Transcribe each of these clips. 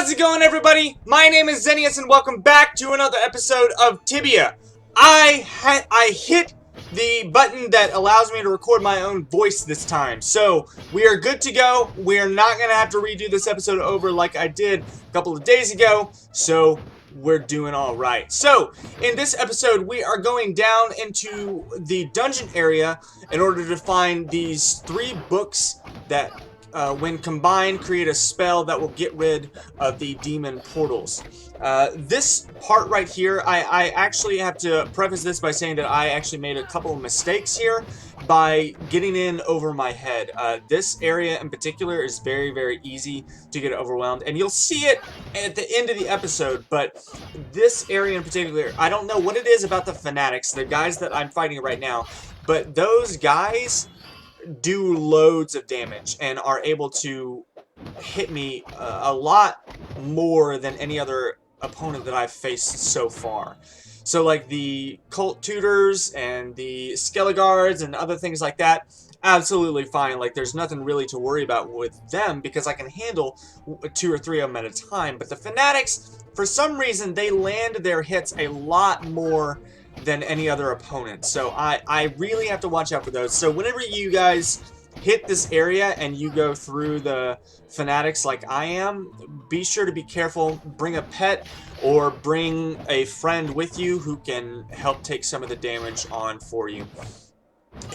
How's it going, everybody? My name is Zeneis, and welcome back to another episode of Tibia. I hit the button that allows me to record my own voice this time, so we are good to go. We are not going to have to redo this episode over like I did a couple of days ago, so we're doing all right. So, in this episode, we are going down into the dungeon area in order to find these 3 books that when combined, create a spell that will get rid of the demon portals. This part right here, I actually have to preface this by saying that I actually made a couple of mistakes here by getting in over my head. This area in particular is very, very easy to get overwhelmed, and you'll see it at the end of the episode, but this area in particular, I don't know what it is about the fanatics, the guys that I'm fighting right now, but those guys do loads of damage and are able to hit me a lot more than any other opponent that I've faced so far. So like the cult tutors and the skeleguards and other things like that, absolutely fine. Like there's nothing really to worry about with them because I can handle 2 or 3 of them at a time. But the fanatics, for some reason, they land their hits a lot more than any other opponent. So I really have to watch out for those. So whenever you guys hit this area and you go through the fanatics like I am, be sure to be careful. Bring a pet or bring a friend with you who can help take some of the damage on for you.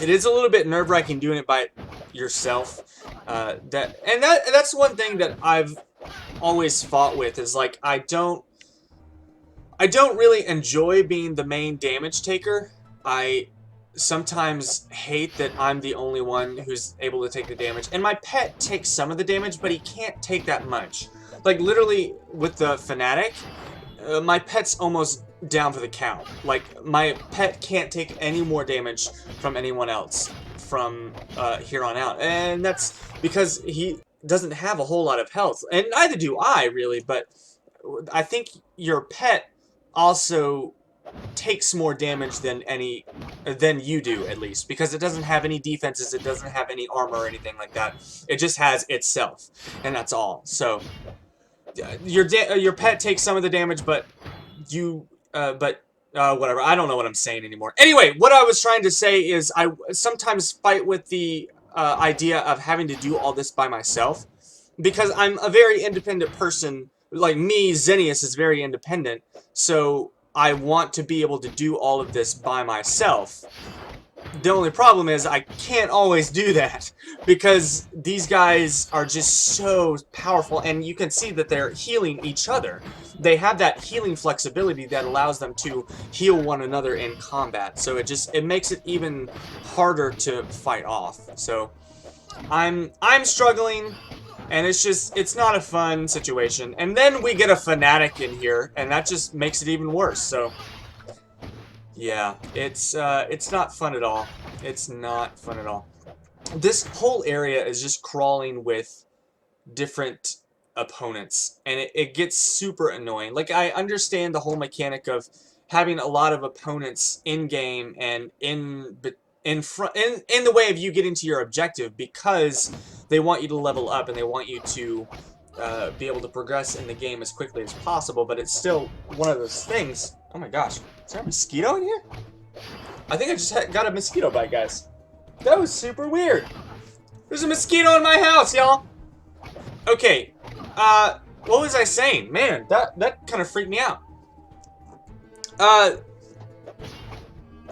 It is a little bit nerve-wracking doing it by yourself. That's one thing that I've always fought with is like I don't really enjoy being the main damage taker. I sometimes hate that I'm the only one who's able to take the damage. And my pet takes some of the damage, but he can't take that much. Like, literally, with the fanatic, my pet's almost down for the count. Like, my pet can't take any more damage from anyone else from here on out. And that's because he doesn't have a whole lot of health. And neither do I, really, but I think your pet also takes more damage than you do, at least, because it doesn't have any defenses, it doesn't have any armor or anything like that. It just has itself, and that's all. So your pet takes some of the damage, but whatever. I don't know what I'm saying anymore. Anyway, what I was trying to say is I sometimes fight with the idea of having to do all this by myself, because I'm a very independent person. Like me, Zeneis is very independent, so I want to be able to do all of this by myself. The only problem is I can't always do that because these guys are just so powerful, and you can see that they're healing each other. They have that healing flexibility that allows them to heal one another in combat, so it makes it even harder to fight off. So I'm struggling. And it's not a fun situation. And then we get a fanatic in here, and that just makes it even worse. So, yeah, it's not fun at all. It's not fun at all. This whole area is just crawling with different opponents, and it gets super annoying. Like, I understand the whole mechanic of having a lot of opponents in-game and in the way of you getting to your objective, because they want you to level up and they want you to be able to progress in the game as quickly as possible, but it's still one of those things. Oh my gosh, is there a mosquito in here? I think I just got a mosquito bite, guys. That was super weird. There's a mosquito in my house, y'all. Okay, what was I saying? Man, that kind of freaked me out.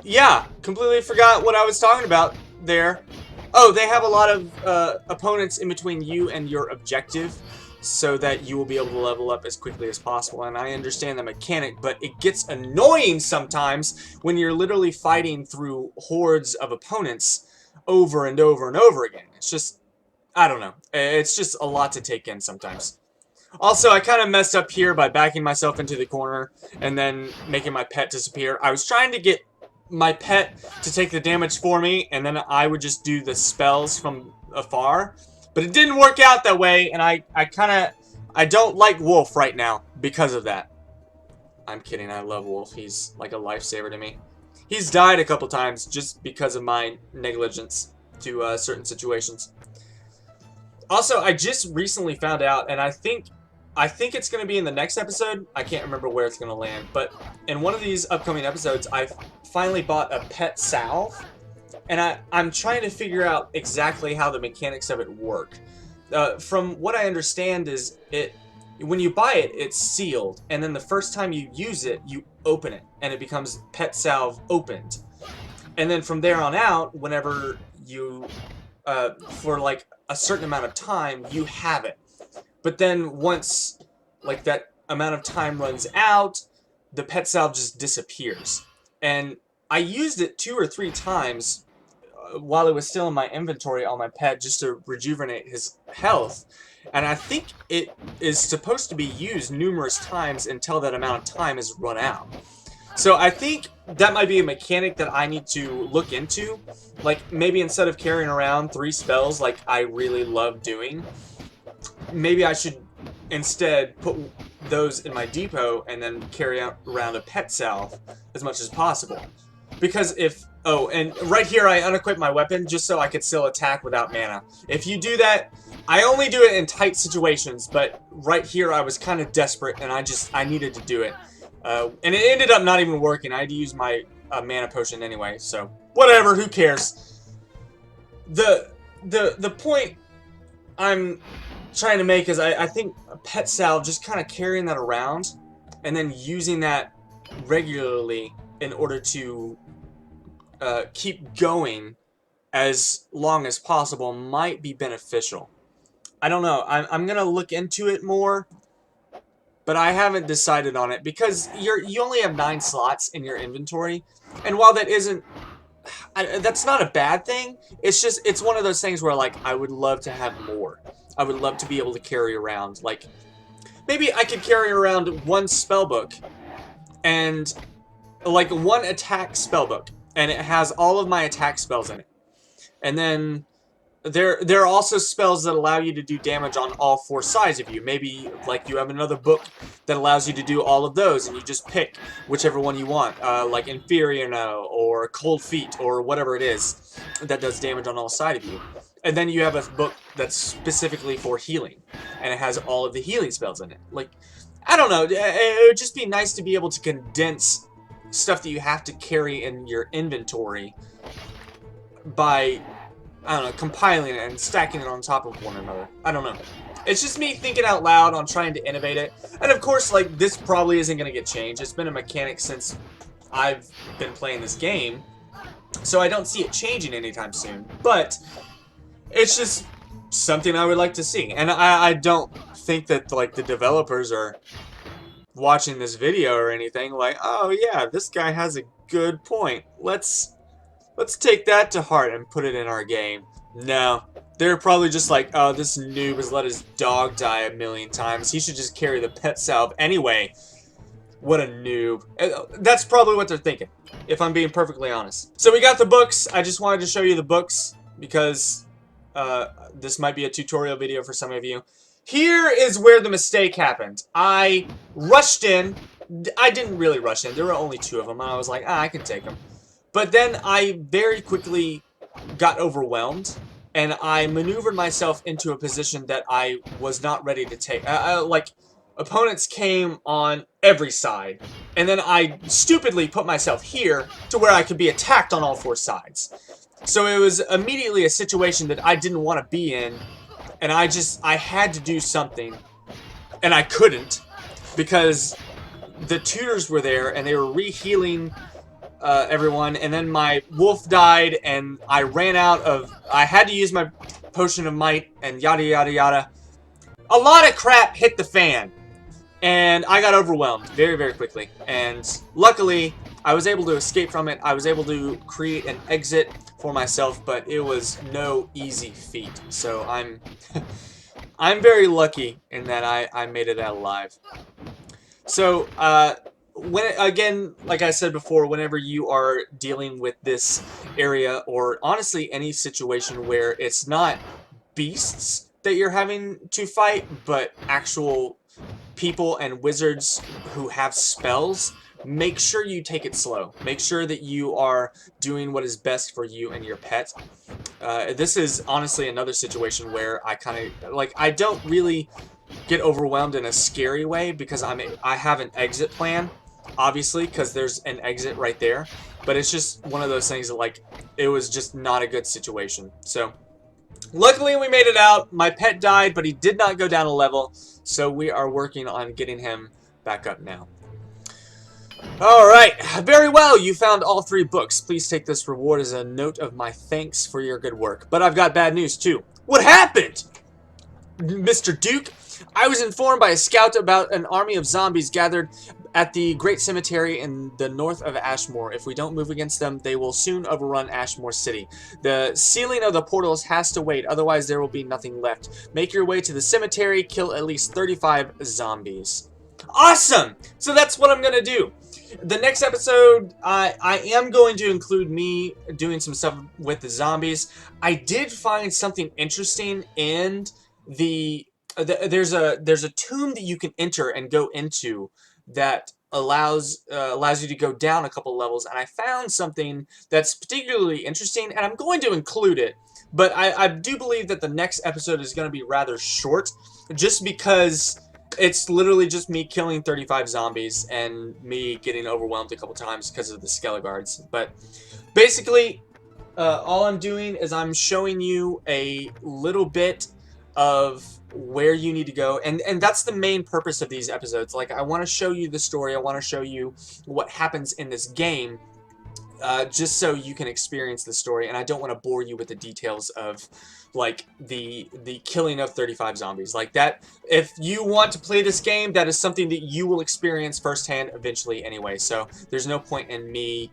Yeah, completely forgot what I was talking about there. Oh, they have a lot of opponents in between you and your objective, so that you will be able to level up as quickly as possible. And I understand the mechanic, but it gets annoying sometimes when you're literally fighting through hordes of opponents over and over and over again. It's just, I don't know. It's just a lot to take in sometimes. Also, I kind of messed up here by backing myself into the corner and then making my pet disappear. I was trying to get my pet to take the damage for me, and then I would just do the spells from afar. But it didn't work out that way, and I don't like Wolf right now because of that. I'm kidding, I love Wolf. He's like a lifesaver to me. He's died a couple times just because of my negligence to certain situations. Also, I just recently found out, and I think I think it's going to be in the next episode. I can't remember where it's going to land, but in one of these upcoming episodes, I finally bought a pet salve, and I'm trying to figure out exactly how the mechanics of it work. From what I understand is when you buy it, it's sealed, and then the first time you use it, you open it, and it becomes pet salve opened. And then from there on out, whenever you, for like a certain amount of time, you have it. But then once like that amount of time runs out, the pet salve just disappears. And I used it 2 or 3 times while it was still in my inventory on my pet just to rejuvenate his health. And I think it is supposed to be used numerous times until that amount of time is run out. So I think that might be a mechanic that I need to look into. Like, maybe instead of carrying around 3 spells like I really love doing, maybe I should instead put those in my depot and then carry around a pet salve as much as possible. Because if... Oh, and right here I unequip my weapon just so I could still attack without mana. If you do that, I only do it in tight situations, but right here I was kind of desperate and I needed to do it. And it ended up not even working. I had to use my mana potion anyway, so whatever, who cares? The point I'm trying to make is I think a pet salve, just kind of carrying that around and then using that regularly in order to keep going as long as possible might be beneficial. I don't know. I'm gonna look into it more, but I haven't decided on it because you only have 9 slots in your inventory, and while that isn't, that's not a bad thing. It's just, it's one of those things where, like, I would love to have more. I would love to be able to carry around, like, maybe I could carry around 1 spellbook and like 1 attack spellbook, and it has all of my attack spells in it. And then there are also spells that allow you to do damage on all 4 sides of you. Maybe like you have another book that allows you to do all of those, and you just pick whichever one you want, like Inferior or Cold Feet or whatever it is that does damage on all sides of you. And then you have a book that's specifically for healing, and it has all of the healing spells in it. Like, I don't know, it would just be nice to be able to condense stuff that you have to carry in your inventory by, I don't know, compiling it and stacking it on top of one another. I don't know. It's just me thinking out loud on trying to innovate it. And of course, like, this probably isn't going to get changed. It's been a mechanic since I've been playing this game, so I don't see it changing anytime soon. But it's just something I would like to see. And I don't think that, like, the developers are watching this video or anything like, oh yeah, this guy has a good point. Let's take that to heart and put it in our game. No. They're probably just like, oh, this noob has let his dog die 1,000,000 times. He should just carry the pet salve anyway. What a noob. That's probably what they're thinking, if I'm being perfectly honest. So we got the books. I just wanted to show you the books because this might be a tutorial video for some of you. Here is where the mistake happened. I rushed in. I didn't really rush in. There were only 2 of them, and I was like, I can take them. But then I very quickly got overwhelmed, and I maneuvered myself into a position that I was not ready to take. Like, opponents came on every side, and then I stupidly put myself here to where I could be attacked on all 4 sides. So it was immediately a situation that I didn't want to be in, and I had to do something, and I couldn't, because the tutors were there, and they were re-healing everyone, and then my wolf died, and I ran out of... I had to use my potion of might, and yada yada yada. A lot of crap hit the fan, and I got overwhelmed very, very quickly. And luckily, I was able to escape from it. I was able to create an exit for myself, but it was no easy feat. So I'm very lucky in that I made it out alive. So, again, like I said before, whenever you are dealing with this area, or honestly any situation where it's not beasts that you're having to fight, but actual people and wizards who have spells, make sure you take it slow. Make sure that you are doing what is best for you and your pet. This is honestly another situation where I kind of, like, I don't really get overwhelmed in a scary way because I have an exit plan, obviously, because there's an exit right there. But it's just one of those things that, like, it was just not a good situation. So, luckily we made it out. My pet died, but he did not go down a level. So we are working on getting him back up now. Alright, very well. You found all 3 books. Please take this reward as a note of my thanks for your good work. But I've got bad news, too. What happened? Mr. Duke, I was informed by a scout about an army of zombies gathered at the Great Cemetery in the north of Ashmore. If we don't move against them, they will soon overrun Ashmore City. The sealing of the portals has to wait, otherwise there will be nothing left. Make your way to the cemetery, kill at least 35 zombies. Awesome! So that's what I'm gonna do. The next episode, I am going to include me doing some stuff with the zombies. I did find something interesting in there's a tomb that you can enter and go into that allows you to go down a couple levels, and I found something that's particularly interesting, and I'm going to include it. But I do believe that the next episode is going to be rather short, just because it's literally just me killing 35 zombies and me getting overwhelmed a couple times because of the Skeleguards. But basically, all I'm doing is I'm showing you a little bit of where you need to go, and that's the main purpose of these episodes. Like, I want to show you the story, I want to show you what happens in this game, just so you can experience the story, and I don't want to bore you with the details of, like, the killing of 35 zombies. Like, that, if you want to play this game, that is something that you will experience firsthand eventually anyway, so there's no point in me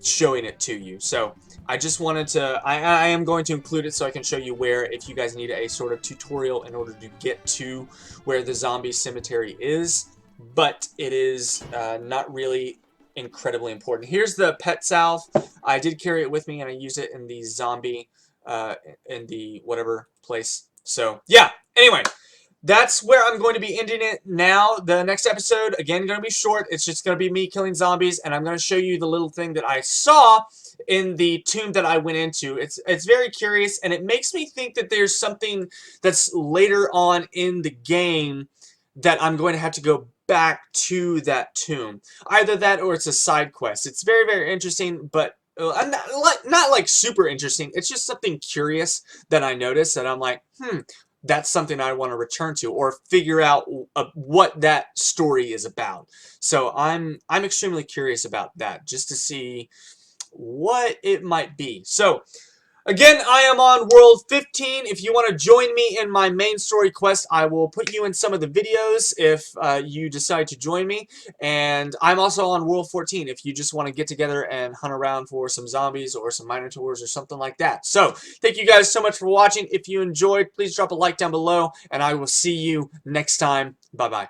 showing it to you. So I just wanted to, I am going to include it so I can show you where, if you guys need a sort of tutorial in order to get to where the zombie cemetery is, but it is not really incredibly important. Here's the pet salve. I did carry it with me, and I use it in the zombie, in the whatever place. So, yeah, anyway. That's where I'm going to be ending it now. The next episode, again, going to be short. It's just going to be me killing zombies, and I'm going to show you the little thing that I saw in the tomb that I went into. It's very curious, and it makes me think that there's something that's later on in the game that I'm going to have to go back to that tomb. Either that or it's a side quest. It's very, very interesting, but not like super interesting. It's just something curious that I noticed that I'm like, that's something I want to return to or figure out what that story is about. So I'm extremely curious about that, just to see what it might be. So again, I am on World 15. If you want to join me in my main story quest, I will put you in some of the videos if you decide to join me. And I'm also on World 14 if you just want to get together and hunt around for some zombies or some minotaurs or something like that. So, thank you guys so much for watching. If you enjoyed, please drop a like down below, and I will see you next time. Bye-bye.